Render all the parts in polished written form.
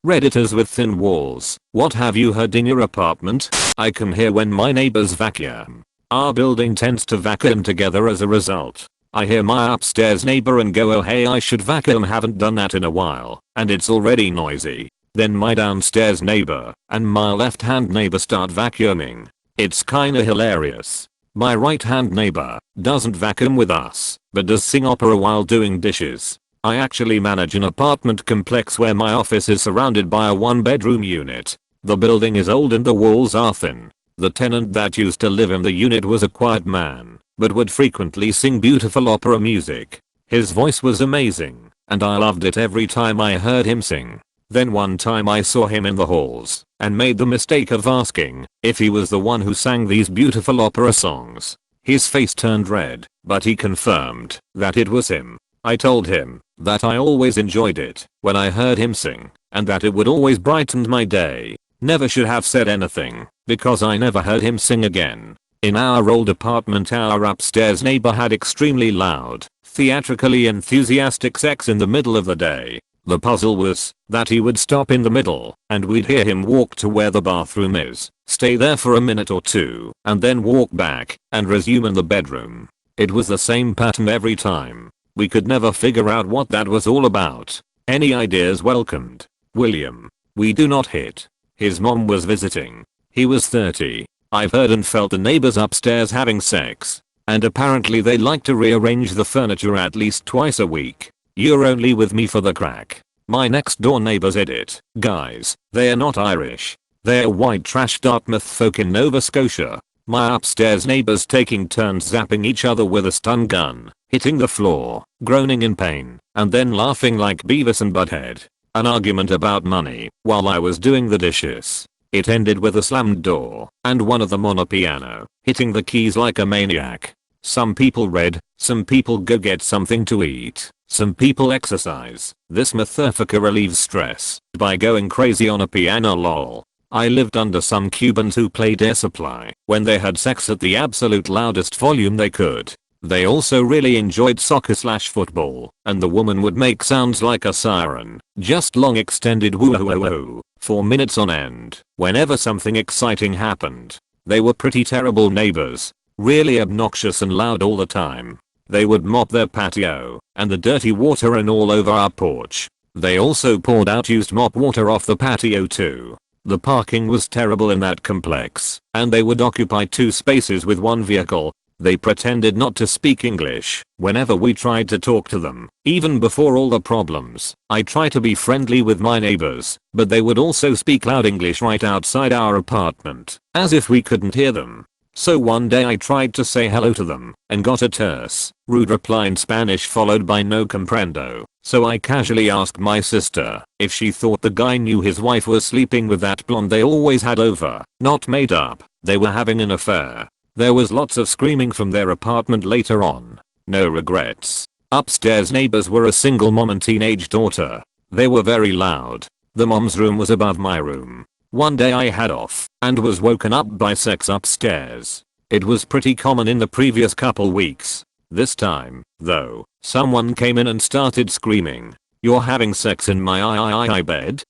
Redditors with thin walls, what have you heard in your apartment? I come here when my neighbors vacuum. Our building tends to vacuum together as a result. I hear my upstairs neighbor and go, oh hey, I should vacuum, haven't done that in a while, and it's already noisy. Then my downstairs neighbor and my left hand neighbor start vacuuming. It's kinda hilarious. My right hand neighbor doesn't vacuum with us, but does sing opera while doing dishes. I actually manage an apartment complex where my office is surrounded by a 1-bedroom unit. The building is old and the walls are thin. The tenant that used to live in the unit was a quiet man, but would frequently sing beautiful opera music. His voice was amazing, and I loved it every time I heard him sing. Then one time I saw him in the halls, and made the mistake of asking if he was the one who sang these beautiful opera songs. His face turned red, but he confirmed that it was him. I told him that I always enjoyed it when I heard him sing, and that it would always brighten my day. Never should have said anything, because I never heard him sing again. In our old apartment, our upstairs neighbor had extremely loud, theatrically enthusiastic sex in the middle of the day. The puzzle was that he would stop in the middle, and we'd hear him walk to where the bathroom is, stay there for a minute or two, and then walk back and resume in the bedroom. It was the same pattern every time. We could never figure out what that was all about. Any ideas welcomed. William. We do not hit. His mom was visiting. He was 30. I've heard and felt the neighbors upstairs having sex. And apparently they like to rearrange the furniture at least twice a week. You're only with me for the crack. My next door neighbors edit. Guys, they're not Irish. They're white trash Dartmouth folk in Nova Scotia. My upstairs neighbors taking turns zapping each other with a stun gun, hitting the floor, groaning in pain, and then laughing like Beavis and Butthead. An argument about money while I was doing the dishes. It ended with a slammed door and one of them on a piano, hitting the keys like a maniac. Some people read, some people go get something to eat, some people exercise. This motherfucker relieves stress by going crazy on a piano, lol. I lived under some Cubans who played Air Supply when they had sex at the absolute loudest volume they could. They also really enjoyed soccer/football, and the woman would make sounds like a siren, just long extended woo-hoo-hoo for minutes on end, whenever something exciting happened. They were pretty terrible neighbors, really obnoxious and loud all the time. They would mop their patio, and the dirty water ran all over our porch. They also poured out used mop water off the patio too. The parking was terrible in that complex, and they would occupy 2 spaces with 1 vehicle. They pretended not to speak English whenever we tried to talk to them. Even before all the problems, I try to be friendly with my neighbors, but they would also speak loud English right outside our apartment, as if we couldn't hear them. So one day I tried to say hello to them and got a terse, rude reply in Spanish followed by no comprendo. So I casually asked my sister if she thought the guy knew his wife was sleeping with that blonde they always had over. Not made up. They were having an affair. There was lots of screaming from their apartment later on. No regrets. Upstairs neighbors were a single mom and teenage daughter. They were very loud. The mom's room was above my room. One day I had off and was woken up by sex upstairs. It was pretty common in the previous couple weeks. This time, though, someone came in and started screaming, "You're having sex in my bed?"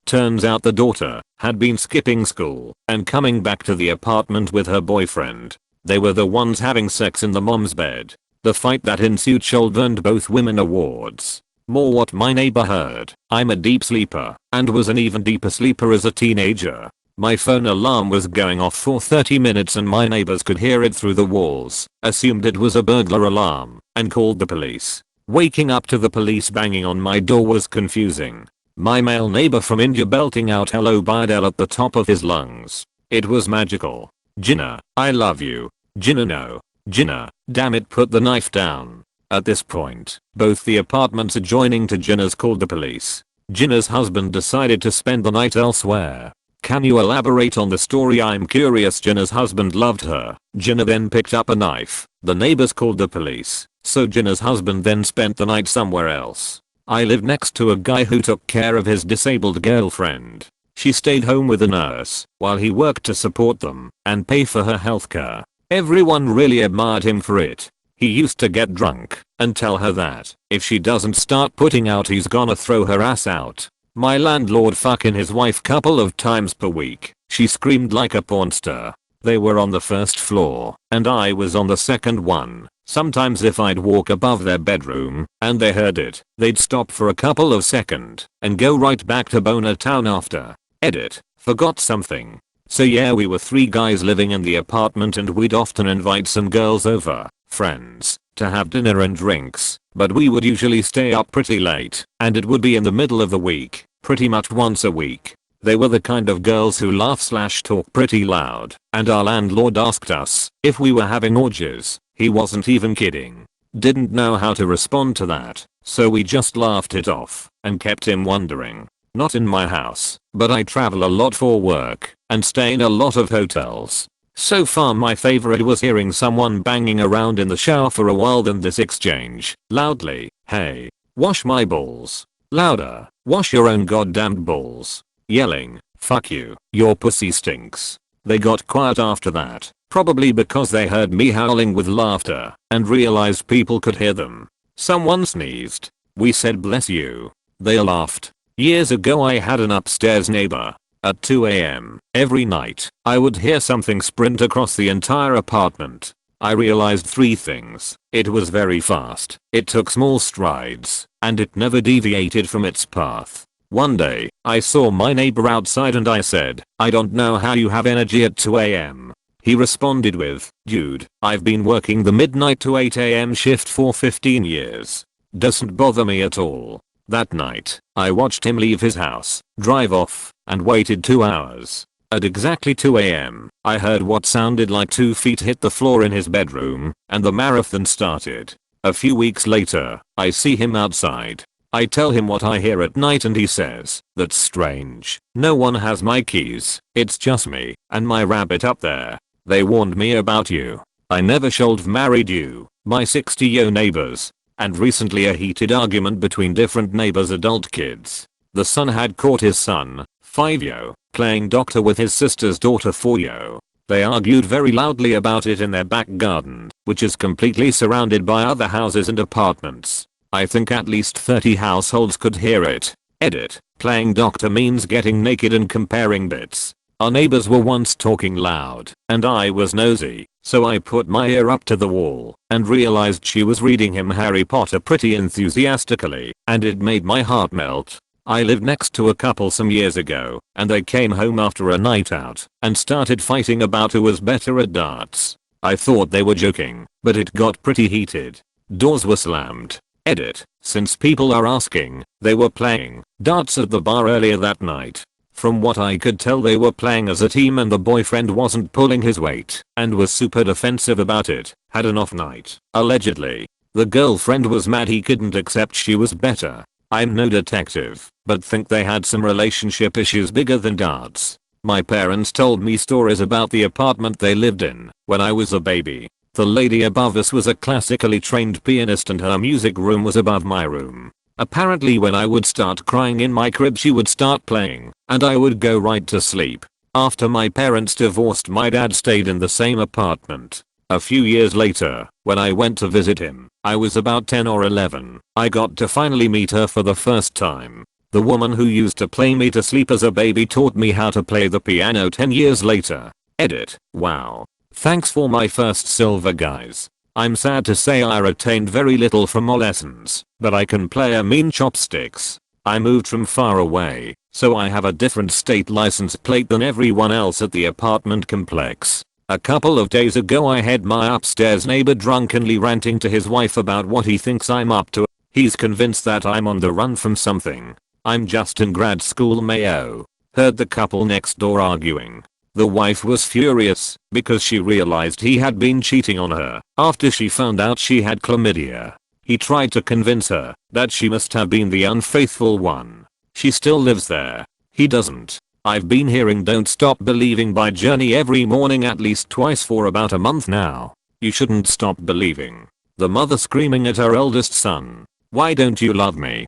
Turns out the daughter had been skipping school and coming back to the apartment with her boyfriend. They were the ones having sex in the mom's bed. The fight that ensued should earned both women awards. More what my neighbor heard. I'm a deep sleeper and was an even deeper sleeper as a teenager. My phone alarm was going off for 30 minutes and my neighbors could hear it through the walls, assumed it was a burglar alarm, and called the police. Waking up to the police banging on my door was confusing. My male neighbor from India belting out "Hello Bidel" at the top of his lungs. It was magical. "Jinnah, I love you. Jinnah, no. Jinnah, damn it, put the knife down." At this point, both the apartments adjoining to Jinnah's called the police. Jinnah's husband decided to spend the night elsewhere. Can you elaborate on the story? I'm curious. Jinnah's husband loved her. Jinnah then picked up a knife. The neighbors called the police. So Jinnah's husband then spent the night somewhere else. I lived next to a guy who took care of his disabled girlfriend. She stayed home with a nurse while he worked to support them and pay for her healthcare. Everyone really admired him for it. He used to get drunk and tell her that if she doesn't start putting out he's gonna throw her ass out. My landlord fucking his wife couple of times per week. She screamed like a porn star. They were on the first floor and I was on the second one. Sometimes if I'd walk above their bedroom and they heard it, they'd stop for a couple of seconds and go right back to Boner Town after. Edit. Forgot something. So yeah, we were 3 guys living in the apartment and we'd often invite some girls over, friends, to have dinner and drinks, but we would usually stay up pretty late and it would be in the middle of the week, pretty much once a week. They were the kind of girls who laugh/talk pretty loud, and our landlord asked us if we were having orgies. He wasn't even kidding. Didn't know how to respond to that, so we just laughed it off and kept him wondering. Not in my house, but I travel a lot for work and stay in a lot of hotels. So far my favorite was hearing someone banging around in the shower for a while, then this exchange, loudly, "Hey, wash my balls." Louder, "Wash your own goddamn balls." Yelling, "Fuck you, your pussy stinks." They got quiet after that, probably because they heard me howling with laughter and realized people could hear them. Someone sneezed. We said bless you. They laughed. Years ago I had an upstairs neighbor. At 2 a.m. every night, I would hear something sprint across the entire apartment. I realized 3 things. It was very fast, it took small strides, and it never deviated from its path. One day, I saw my neighbor outside and I said, "I don't know how you have energy at 2 a.m. He responded with, "Dude, I've been working the midnight to 8 a.m. shift for 15 years. Doesn't bother me at all." That night, I watched him leave his house, drive off, and waited 2 hours. At exactly 2 a.m., I heard what sounded like 2 feet hit the floor in his bedroom, and the marathon started. A few weeks later, I see him outside. I tell him what I hear at night and he says, "That's strange. No one has my keys. It's just me and my rabbit up there. They warned me about you. I never should've married you." My 60-yo neighbors. And recently a heated argument between different neighbors' adult kids. The son had caught his son, 5-yo, playing doctor with his sister's daughter 4-yo. They argued very loudly about it in their back garden, which is completely surrounded by other houses and apartments. I think at least 30 households could hear it. Edit. Playing doctor means getting naked and comparing bits. Our neighbors were once talking loud, and I was nosy, so I put my ear up to the wall and realized she was reading him Harry Potter pretty enthusiastically, and it made my heart melt. I lived next to a couple some years ago, and they came home after a night out and started fighting about who was better at darts. I thought they were joking, but it got pretty heated. Doors were slammed. Edit. Since people are asking, they were playing darts at the bar earlier that night. From what I could tell they were playing as a team and the boyfriend wasn't pulling his weight and was super defensive about it, had an off night, allegedly. The girlfriend was mad he couldn't accept she was better. I'm no detective, but think they had some relationship issues bigger than darts. My parents told me stories about the apartment they lived in when I was a baby. The lady above us was a classically trained pianist and her music room was above my room. Apparently when I would start crying in my crib she would start playing, and I would go right to sleep. After my parents divorced my dad stayed in the same apartment. A few years later, when I went to visit him, I was about 10 or 11. I got to finally meet her for the first time. The woman who used to play me to sleep as a baby taught me how to play the piano 10 years later. Edit. Wow. Thanks for my first silver, guys. I'm sad to say I retained very little from my lessons, but I can play a mean chopsticks. I moved from far away, so I have a different state license plate than everyone else at the apartment complex. A couple of days ago I had my upstairs neighbor drunkenly ranting to his wife about what he thinks I'm up to. He's convinced that I'm on the run from something. I'm just in grad school, Mayo. Heard the couple next door arguing. The wife was furious because she realized he had been cheating on her after she found out she had chlamydia. He tried to convince her that she must have been the unfaithful one. She still lives there. He doesn't. I've been hearing Don't Stop Believing by Journey every morning at least twice for about a month now. You shouldn't stop believing. The mother screaming at her eldest son. Why don't you love me?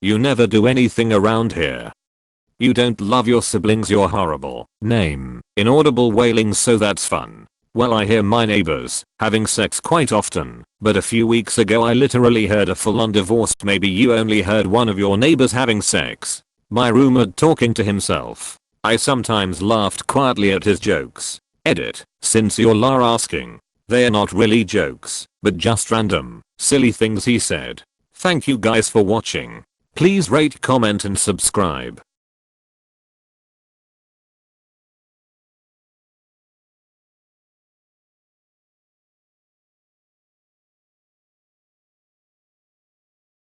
You never do anything around here. You don't love your siblings, you're horrible. Name. Inaudible wailing, so that's fun. Well, I hear my neighbors having sex quite often, but a few weeks ago I literally heard a full-on divorce. Maybe you only heard one of your neighbors having sex. My roommate talking to himself. I sometimes laughed quietly at his jokes. Edit. Since you're asking. They're not really jokes, but just random, silly things he said. Thank you guys for watching. Please rate, comment and subscribe.